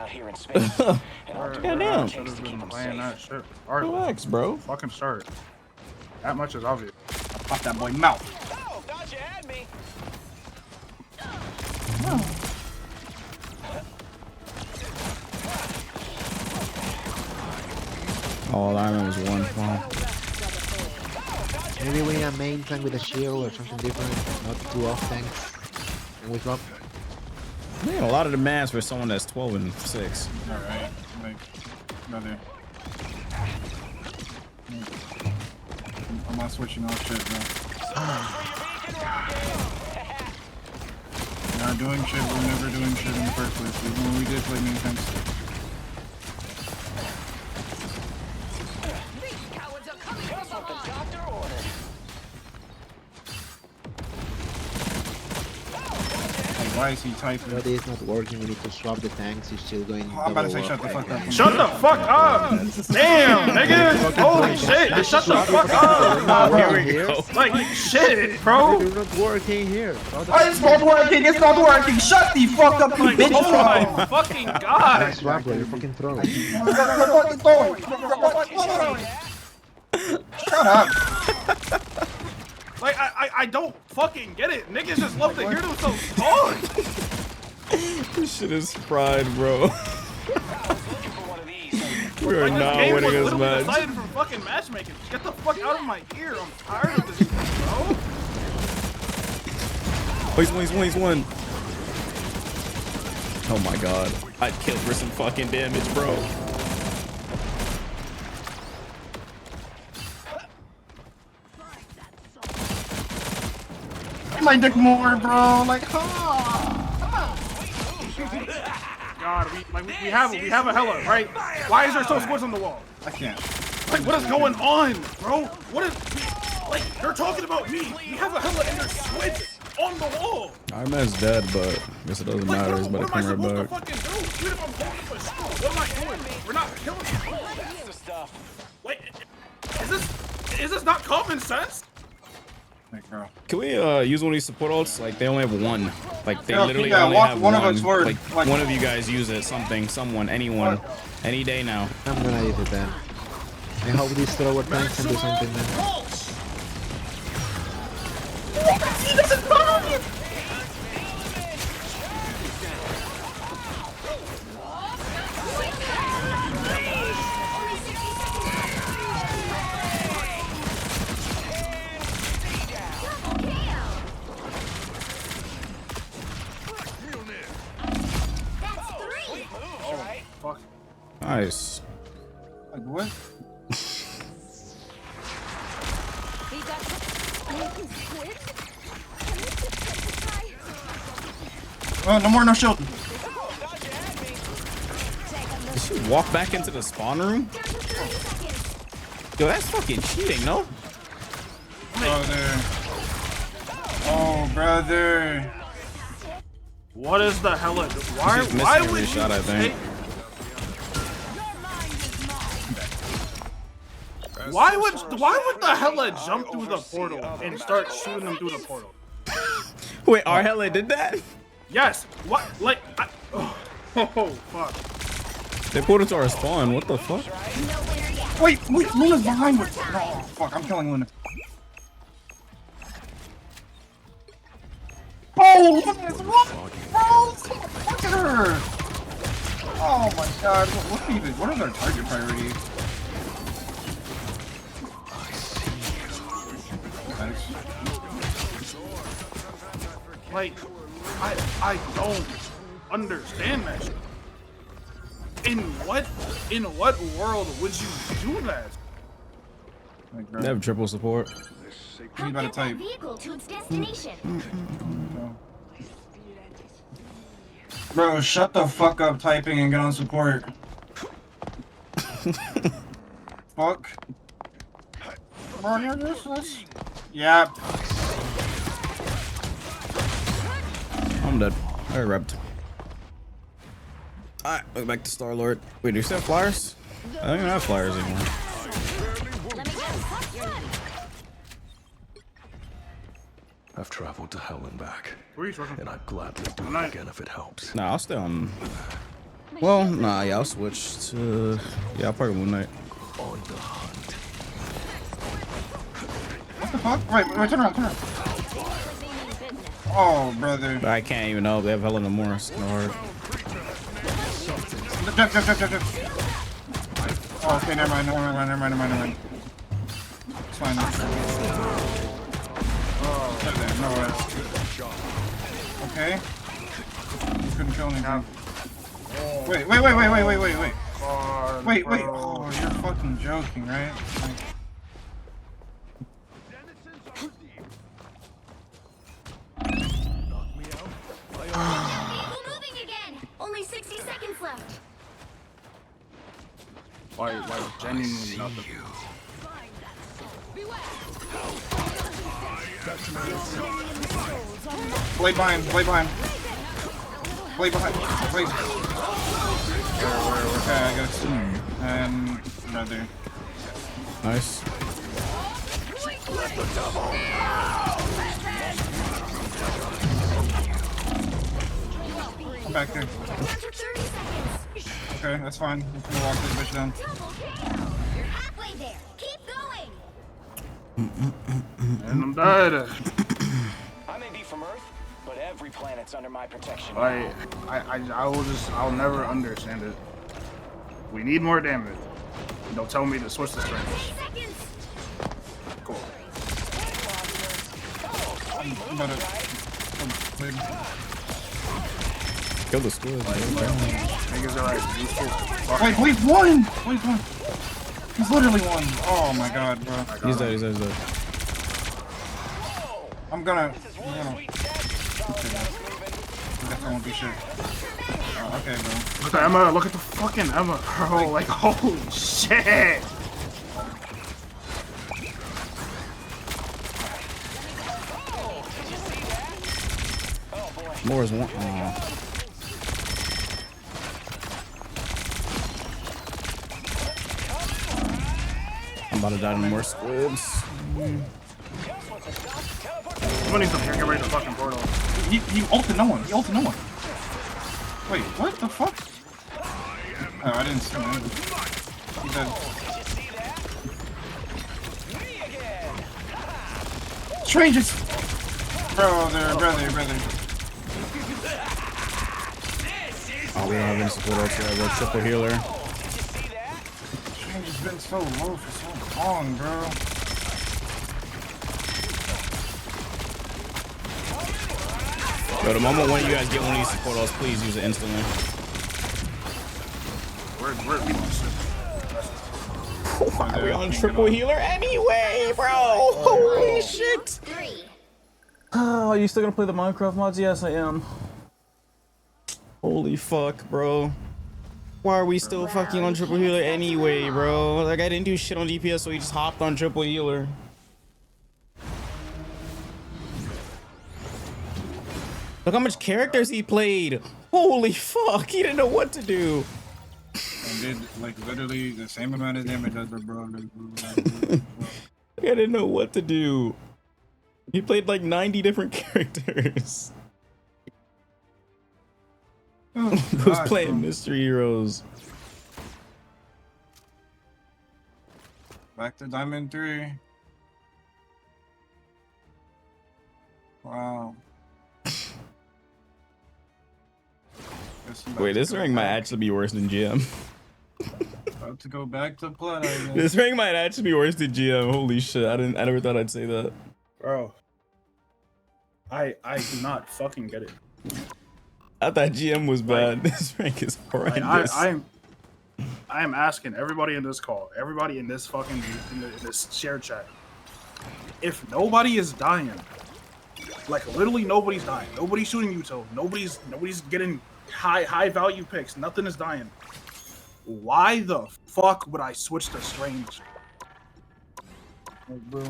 out here in space. And I'll do Goddamn. to keep them safe. Relax, bro. Fucking start. That much is obvious. I'll pop that boy mouth. Oh, thought you had me. Oh, Iron Man was one. Wow. Maybe we need a main tank with a shield or something different, not two off tanks. And we drop. Man, a lot of demands for someone that's 12 and 6. Alright, like, brother. I'm not switching off shit, bro. We're not doing shit, we're never doing shit in the first place. Even when we did play main tanks. Why is he typing? But it's not working, we need to swap the tanks, he's still going. Oh, I'm about to say shut the fuck up. Shut the fuck up! Damn, nigga! Holy shit! Just shut the fuck up! Here we go. Like, shit, bro! It's not working here. It's not working! It's not working! Shut the fuck up, you bitch! Oh my fucking god! Swap, bro, you're fucking throwing. Shut up! Like, I don't fucking get it. Niggas just love to hear themselves talk. This shit is fried, bro. We are Like, not this game winning was this literally match. decided from fucking matchmaking. Get the fuck out of my ear. I'm tired of this shit, bro. Oh, he's one. Oh my god. I'd kill for some fucking damage, bro. My dick more, bro. Like, God, we have a hella, right? Why is there so squids on the wall? I can't. Like, what is going on, bro? What is, like, they're talking about me. We have a hella and there's squids on the wall. Iron Man's dead, but I guess it doesn't matter. He's about to what am I come right supposed to back. fucking do? Even if I'm holding for school, what am I doing? We're not killing people. That's the stuff. Like, is this not common sense? Like, bro. Can we use one of these support ults? Like they only have one. Like they Yeah, literally yeah, only walk have one one. of us forward. Like one of you guys use it. Something, someone, anyone, any day now. I'm gonna use it then. I hope these thrower tanks can do something then. Fuck. Nice. Like, what? Oh, no shield. Did she walk back into the spawn room? Yo, that's fucking cheating, no? Brother. Oh, brother. What is the hella? Why She's missing why every would shot, you I think. Why would the hella jump through the portal and start shooting them through the portal? Wait, our hella did that? Yes. What? Like, oh fuck. They pulled into our spawn. What the fuck? Wait, Luna's behind me. Oh, fuck, I'm killing Luna. Oh, look at this. What? Bro, look at her. Oh my god, what is our target priority? Like, I don't understand that shit. In what world would you do that? Like, They have triple support. You gotta type. Vehicle to its destination. Bro, shut the fuck up typing and get on support. Fuck. Bro, you're useless. Yeah. I'm dead. I repped. Alright, we're back to Star-Lord. Wait, do you still have flyers? I don't even have flyers anymore. I've traveled to hell and back, Where are you talking? and I'd gladly do it again if it helps. Nah, I'll stay on. Well, nah, yeah, I'll switch to yeah, I'll probably Moon Knight. On the hunt. What the fuck? Wait, turn around. Oh, brother. But I can't even know. They have hella no more. It's kinda hard. Jump. Oh, okay, never mind. It's fine. Oh, okay. You couldn't kill anything. Wait. Wait. Oh, you're fucking joking, right? Like, Moving again. Only 60 seconds left. Why genuinely nothing. Blade behind. Blade. Okay, I got it. And another. Nice. I'm back here. Okay, that's fine. We can walk this bitch down. You're halfway there. Keep going. And I'm dead. I may be from Earth, but every planet's under my protection. I'll never understand it. We need more damage. Don't tell me to switch the strength. 30 seconds. Cool. I'm about to... Kill the squid. Niggas are right. Wait, Blade's won! He's literally won. Oh my god, bro. He's dead. I'm gonna... I guess I won't be shit. Oh, okay, bro. Look at Emma. Look at the fucking Emma, bro. Like, holy shit. More is one. Aw. I'm about to die to more squids. Somebody's up here. Get ready to fucking portal. He ulted no one. Wait, what the fuck? Oh, I didn't see him. He's dead. Strangers! Brother. Oh, we don't have any support outside. We're triple healer. Stranger's been so low for so long, bro. Yo, the moment when you guys get one of these support ults, please use it instantly. Are we on triple healer anyway, bro? Holy shit! Oh, are you still gonna play the Minecraft mods? Yes, I am. Holy fuck, bro. Why are we still fucking on triple healer anyway, bro? Like, I didn't do shit on DPS, so he just hopped on triple healer. Look how much characters he played. Holy fuck, he didn't know what to do. And did like literally the same amount of damage as the bro. I didn't know what to do. He played like 90 different characters. Who's playing mystery heroes? Back to Diamond 3. Wow. Wait, this ring might actually be worse than GM. About to go back to Blood, I guess. This ring might actually be worse than GM. Holy shit, I never thought I'd say that. Bro. I do not fucking get it. I thought GM was bad. This rank is horrendous. I am asking everybody in this call, everybody in this fucking in this shared chat, if nobody is dying, like literally nobody's dying, nobody's shooting util, nobody's getting high value picks, nothing is dying. Why the fuck would I switch to strange? Like, bro.